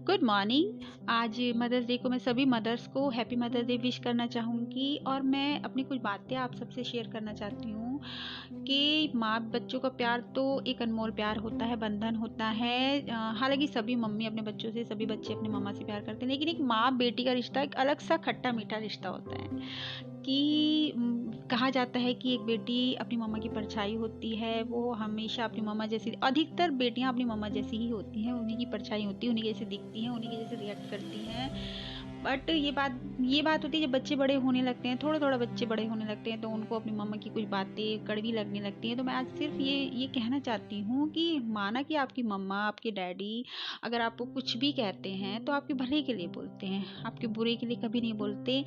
Good morning. आज mother's day को मैं सभी मदर्स को हैप्पी मदर्स डे विश करना चाहूँगी और मैं अपनी कुछ बातें आप सबसे शेयर करना चाहती हूँ कि माँ बच्चों का प्यार तो एक अनमोल प्यार होता है, बंधन होता है। हालांकि सभी मम्मी अपने बच्चों से, सभी बच्चे अपनी मम्मा से प्यार करते हैं, लेकिन एक माँ बेटी का रिश्ता एक अलग सा खट्टा मीठा रिश्ता होता है कि कहा जाता है कि एक बेटी अपनी मम्मा की परछाई होती है। वो हमेशा अपनी मम्मा जैसी, अधिकतर बेटियां अपनी मम्मा जैसी ही होती हैं, उन्हीं की परछाई होती है, उन्हीं जैसे दिखती हैं, उन्हीं के जैसे रिएक्ट करती हैं। बट ये बात होती है जब बच्चे बड़े होने लगते हैं, थोड़ा बच्चे बड़े होने लगते हैं तो उनको अपनी मम्मा की कुछ बातें कड़वी लगने लगती हैं। तो मैं आज सिर्फ ये कहना चाहती हूँ कि माना कि आपकी मम्मा, आपके डैडी अगर आपको कुछ भी कहते हैं तो आपके भले के लिए बोलते हैं, आपके बुरे के लिए कभी नहीं बोलते।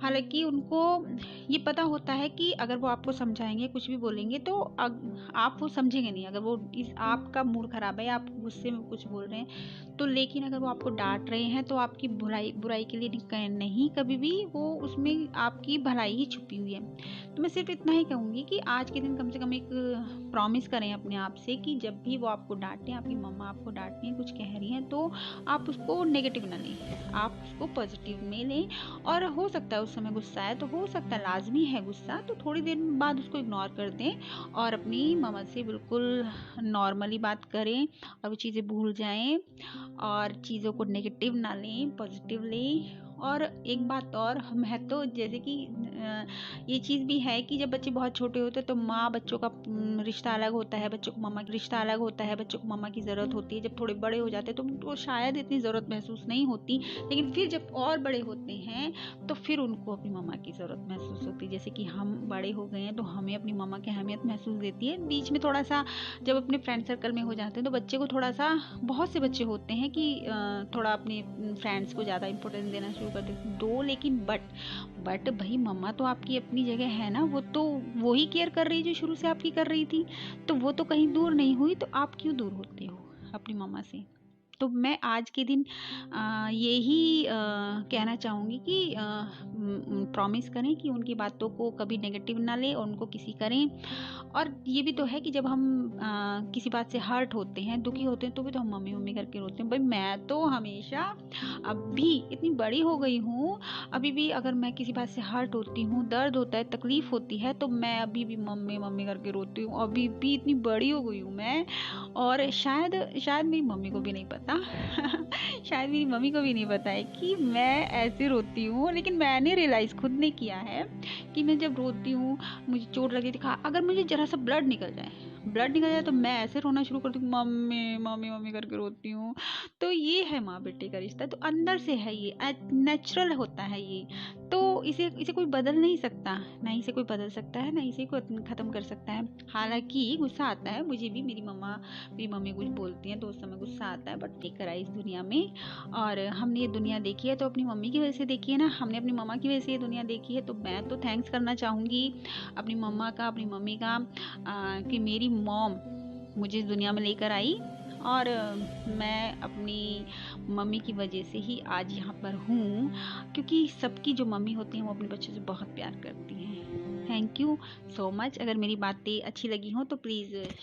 हालांकि उनको ये पता होता है कि अगर वो आपको समझाएंगे, कुछ भी बोलेंगे तो आप वो समझेंगे नहीं। अगर वो आपका मूड खराब है, आप गुस्से में कुछ बोल रहे हैं तो, लेकिन अगर वो आपको डांट रहे हैं तो आपकी बुराई के लिए नहीं, कभी भी वो उसमें आपकी भलाई ही छुपी हुई है। तो मैं सिर्फ इतना ही कहूँगी कि आज के दिन कम से कम एक प्रॉमिस करें अपने आप से कि जब भी वो आपको डांटें, आपकी मम्मा आपको डांट रही हैं, कुछ कह रही हैं, तो आप उसको नेगेटिव ना लें, आप उसको पॉजिटिव में लें। और हो सकता है उस समय गुस्सा है तो हो सकता है, लाजमी है गुस्सा, तो थोड़ी देर बाद उसको इग्नोर कर दें और अपनी मम्मा से बिल्कुल नॉर्मली बात करें और वो चीज़ें भूल जाएं और चीज़ों को नेगेटिव ना लें, पॉजिटिव लें। और एक बात और हम है तो, जैसे कि ये चीज़ भी है कि जब बच्चे बहुत छोटे होते हैं तो माँ बच्चों का रिश्ता अलग होता है, बच्चों को मम्मा का रिश्ता अलग होता है, बच्चों को मम्मा की ज़रूरत होती है। जब थोड़े बड़े हो जाते हैं तो उनको शायद इतनी ज़रूरत महसूस नहीं होती, लेकिन फिर जब और बड़े होते हैं तो फिर उनको अपनी मम्मा की ज़रूरत महसूस होती है। जैसे कि हम बड़े हो गए हैं तो हमें अपनी मम्मा की अहमियत महसूस देती है। बीच में थोड़ा सा जब अपने फ्रेंड सर्कल में हो जाते हैं तो बच्चे को थोड़ा सा, बहुत से बच्चे होते हैं कि थोड़ा अपने फ्रेंड्स को ज़्यादा इंपॉर्टेंस देना शुरू कर देते दो, लेकिन बट भाई मम्मा तो आपकी अपनी जगह है ना, वो तो वही केयर कर रही है जो शुरू से आपकी कर रही थी, तो वो तो कहीं दूर नहीं हुई, तो आप क्यों दूर होते हो अपनी मम्मा से। तो मैं आज के दिन यही कहना चाहूँगी कि प्रॉमिस करें कि उनकी बातों को कभी नेगेटिव ना लें और उनको किसी करें। और ये भी तो है कि जब हम किसी बात से हर्ट होते हैं, दुखी होते हैं, तो भी तो हम मम्मी मम्मी करके रोते हैं। भाई मैं तो हमेशा, अब भी इतनी बड़ी हो गई हूँ, अभी भी अगर मैं किसी बात से हर्ट होती हूँ, दर्द होता है, तकलीफ होती है, तो मैं अभी भी मम्मी मम्मी करके रोती हूँ। अभी भी इतनी बड़ी हो गई हूँ मैं, और शायद मेरी मम्मी को भी नहीं पता शायद मेरी मम्मी को भी नहीं पता है कि मैं ऐसे रोती हूँ, लेकिन मैंने रियलाइज़ खुद ने किया है कि मैं जब रोती हूँ, मुझे चोट लगी थी, अगर मुझे जरा सा ब्लड निकल जाए तो मैं ऐसे रोना शुरू करती हूँ, मम्मी मम्मी मम्मी करके रोती हूँ। तो ये है माँ बेटे का रिश्ता, तो अंदर से है, ये नेचुरल होता है ये। तो इसे कोई बदल नहीं सकता, ना इसे कोई बदल सकता है, ना इसे कोई ख़त्म कर सकता है। हालांकि गुस्सा आता है मुझे भी, मेरी मम्मी कुछ बोलती हैं तो उस समय गुस्सा आता है, बट लेकर आई इस दुनिया में और हमने ये दुनिया देखी है तो अपनी मम्मी की वजह से देखी है ना, हमने अपनी मम्मा की वजह से ये दुनिया देखी है। तो मैं तो थैंक्स करना चाहूँगी अपनी मम्मा का, अपनी मम्मी का, कि मेरी मॉम मुझे इस दुनिया में लेकर आई और मैं अपनी मम्मी की वजह से ही आज यहाँ पर हूँ, क्योंकि सबकी जो मम्मी होती हैं वो अपने बच्चों से बहुत प्यार करती हैं। Thank you so much. अगर मेरी बातें अच्छी लगी हों तो प्लीज़ शेयर